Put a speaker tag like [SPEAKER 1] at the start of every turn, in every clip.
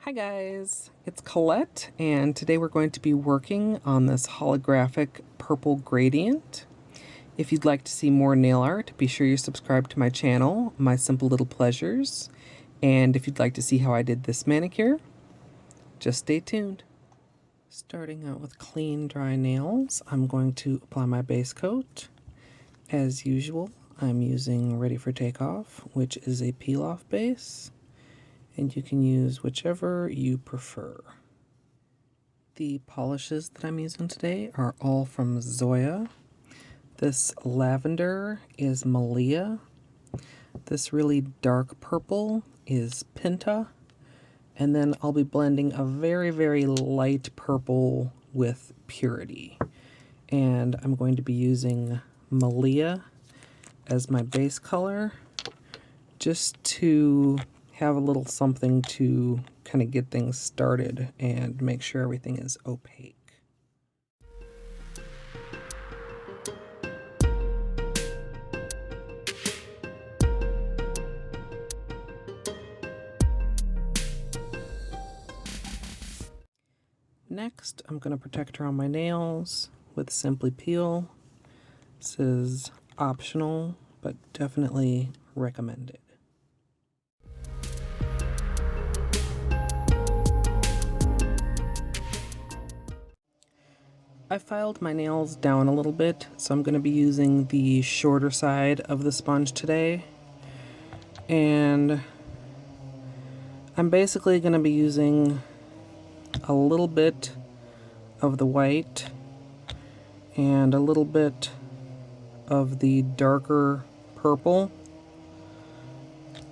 [SPEAKER 1] Hi guys, it's Colette, and today we're going to be working on this holographic purple gradient. If you'd like to see more nail art, be sure you subscribe to my channel, My Simple Little Pleasures. And if you'd like to see how I did this manicure, just stay tuned. Starting out with clean, dry nails, I'm going to apply my base coat. As usual, I'm using Ready for Takeoff, which is a peel-off base. And you can use whichever you prefer. The polishes that I'm using today are all from Zoya. This lavender is Malia. This really dark purple is Pinta. And then I'll be blending a very, very light purple with Purity. And I'm going to be using Malia as my base color just to have a little something to kind of get things started and make sure everything is opaque. Next, I'm going to protect around my nails with Simply Peel. This is optional, but definitely recommended. I filed my nails down a little bit, so I'm going to be using the shorter side of the sponge today. And I'm basically going to be using a little bit of the white and a little bit of the darker purple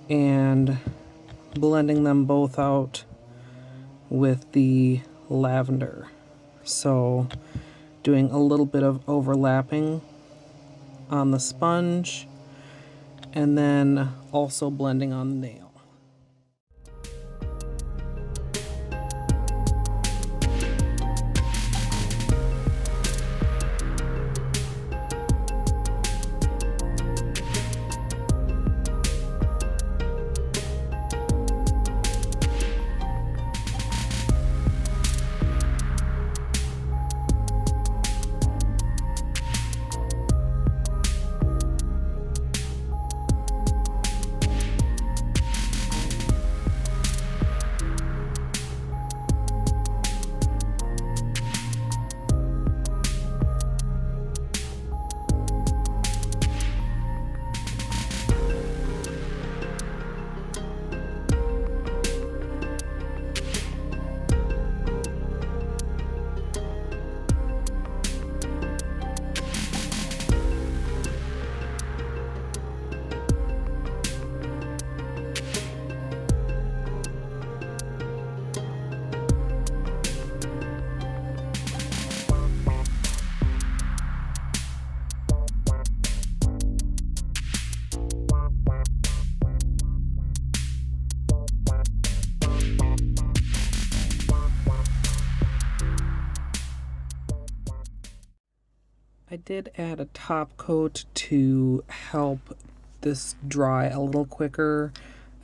[SPEAKER 1] and blending them both out with the lavender. So doing a little bit of overlapping on the sponge and then also blending on the nail. I did add a top coat to help this dry a little quicker.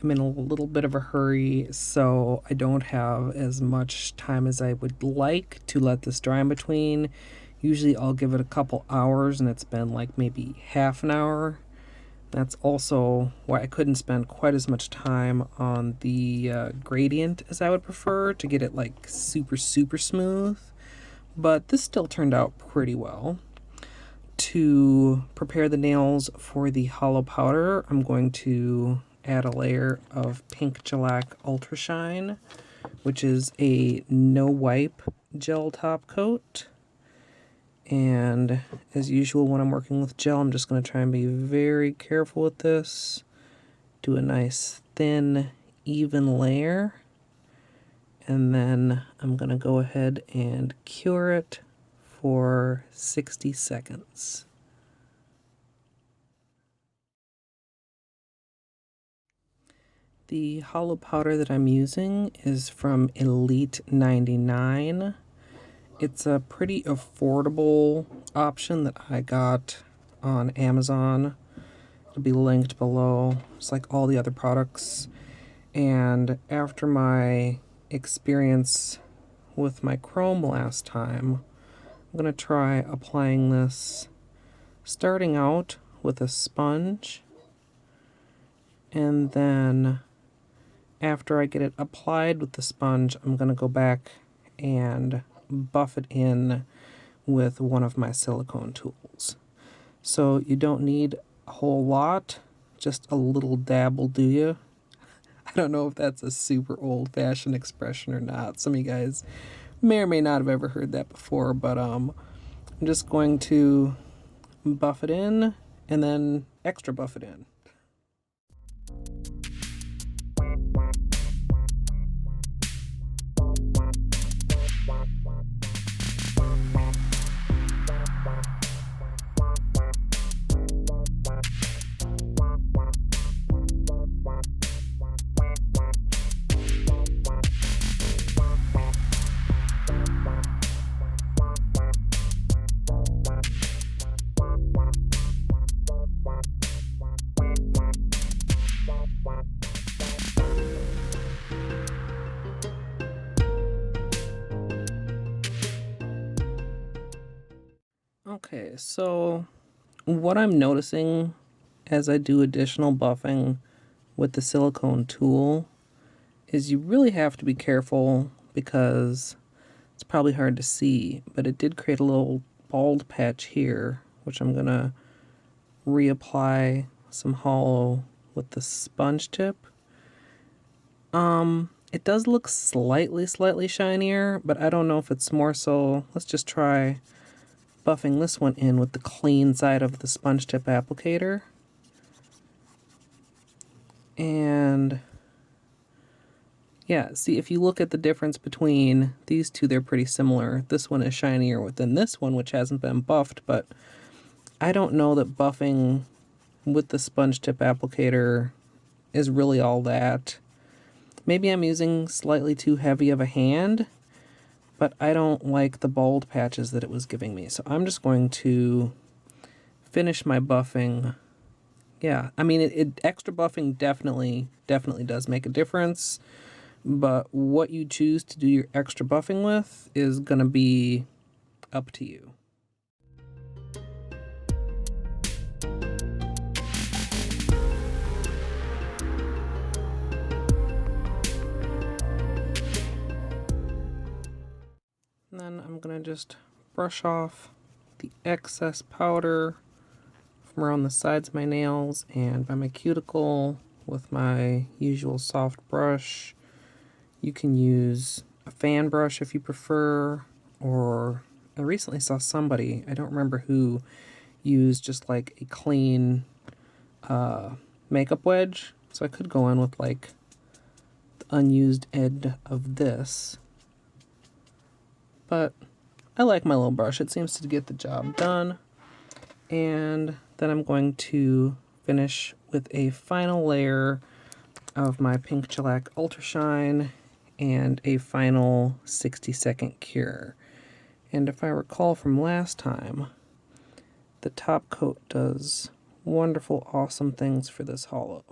[SPEAKER 1] I'm in a little bit of a hurry, so I don't have as much time as I would like to let this dry in between. Usually I'll give it a couple hours, and it's been like maybe half an hour. That's also why I couldn't spend quite as much time on the gradient as I would prefer to get it like super smooth. But this still turned out pretty well. To prepare the nails for the Holo powder, I'm going to add a layer of Pink Shellac Ultra Shine, which is a no wipe gel top coat. And as usual, when I'm working with gel, I'm just going to try and be very careful with this. Do a nice thin, even layer. And then I'm going to go ahead and cure it for 60 seconds. The Holo powder that I'm using is from Elite 99. It's a pretty affordable option that I got on Amazon. It'll be linked below. It's like all the other products. And after my experience with my chrome last time, I'm going to try applying this starting out with a sponge, and then after I get it applied with the sponge, I'm going to go back and buff it in with one of my silicone tools. So you don't need a whole lot, just a little dab will do you. I don't know if that's a super old-fashioned expression or not. Some of you guys may or may not have ever heard that before, but I'm just going to buff it in and then extra buff it in. Okay, so what I'm noticing as I do additional buffing with the silicone tool is you really have to be careful because it's probably hard to see, but it did create a little bald patch here, which I'm going to reapply some Holo with the sponge tip. It does look slightly shinier, but I don't know if it's more so. Let's just try buffing this one in with the clean side of the sponge tip applicator. And yeah, see, if you look at the difference between these two, they're pretty similar. This one is shinier than this one, which hasn't been buffed, but I don't know that buffing with the sponge tip applicator is really all that. Maybe I'm using slightly too heavy of a hand, but I don't like the bald patches that it was giving me. So I'm just going to finish my buffing. Yeah, I mean, extra buffing definitely does make a difference, but what you choose to do your extra buffing with is going to be up to you. And then I'm going to just brush off the excess powder from around the sides of my nails and by my cuticle with my usual soft brush. You can use a fan brush if you prefer, or I recently saw somebody, I don't remember who, use just like a clean makeup wedge. So I could go in with like the unused end of this. But I like my little brush. It seems to get the job done. And then I'm going to finish with a final layer of my Pink Shellac Ultra Shine and a final 60-second cure. And if I recall from last time, the top coat does wonderful, awesome things for this Holo.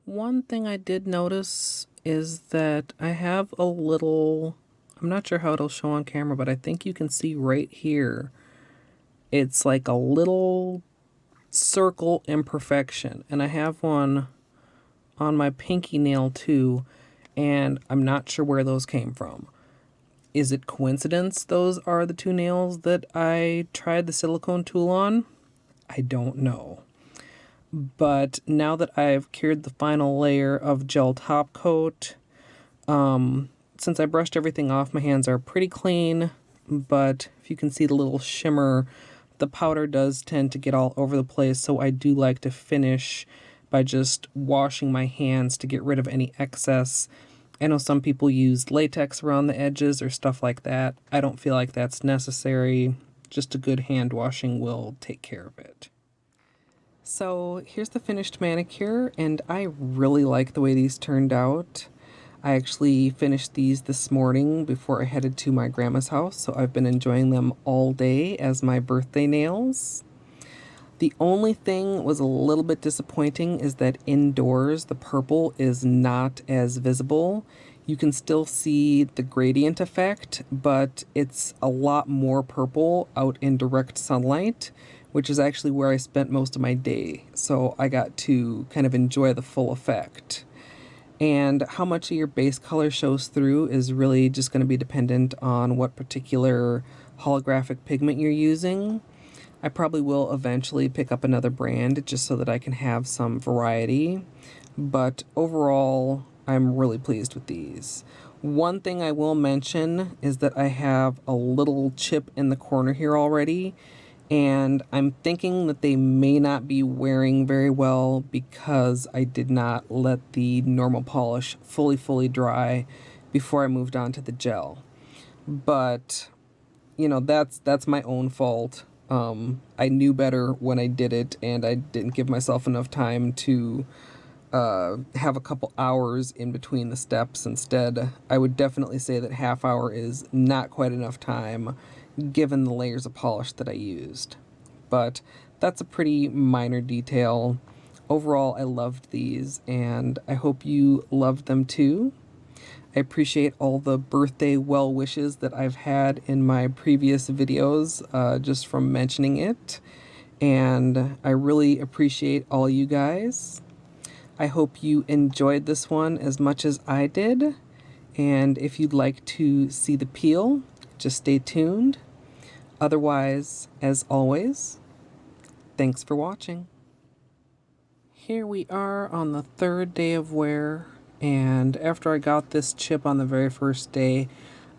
[SPEAKER 1] One thing I did notice is that I have a little, I'm not sure how it'll show on camera, but I think you can see right here, it's like a little circle imperfection. And I have one on my pinky nail too, and I'm not sure where those came from. Is it coincidence those are the two nails that I tried the silicone tool on? I don't know. But now that I've cured the final layer of gel top coat, since I brushed everything off, my hands are pretty clean, but if you can see the little shimmer, the powder does tend to get all over the place, so I do like to finish by just washing my hands to get rid of any excess I know some people use latex around the edges or stuff like that. I don't feel like that's necessary. Just a good hand washing will take care of it. So here's the finished manicure, and I really like the way these turned out. I actually finished these this morning before I headed to my grandma's house, so I've been enjoying them all day as my birthday nails. The only thing was a little bit disappointing is that indoors the purple is not as visible. You can still see the gradient effect, but it's a lot more purple out in direct sunlight, which is actually where I spent most of my day. So I got to kind of enjoy the full effect. And how much of your base color shows through is really just going to be dependent on what particular holographic pigment you're using. I probably will eventually pick up another brand just so that I can have some variety. But overall, I'm really pleased with these. One thing I will mention is that I have a little chip in the corner here already, and I'm thinking that they may not be wearing very well because I did not let the normal polish fully dry before I moved on to the gel. But, you know, that's my own fault. I knew better when I did it, and I didn't give myself enough time to have a couple hours in between the steps. Instead, I would definitely say that half hour is not quite enough time given the layers of polish that I used. But that's a pretty minor detail. Overall, I loved these, and I hope you loved them too. I appreciate all the birthday well wishes that I've had in my previous videos just from mentioning it, and I really appreciate all you guys. I hope you enjoyed this one as much as I did, and if you'd like to see the peel, just stay tuned. Otherwise, as always, thanks for watching. Here we are on the third day of wear, and after I got this chip on the very first day,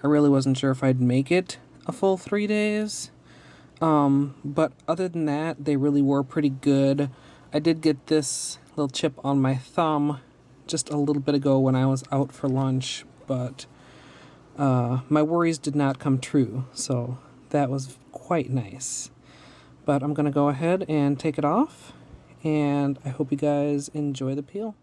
[SPEAKER 1] I really wasn't sure if I'd make it a full 3 days. But other than that, they really were pretty good. I did get this little chip on my thumb just a little bit ago when I was out for lunch, but my worries did not come true, so that was quite nice. But I'm going to go ahead and take it off, and I hope you guys enjoy the peel.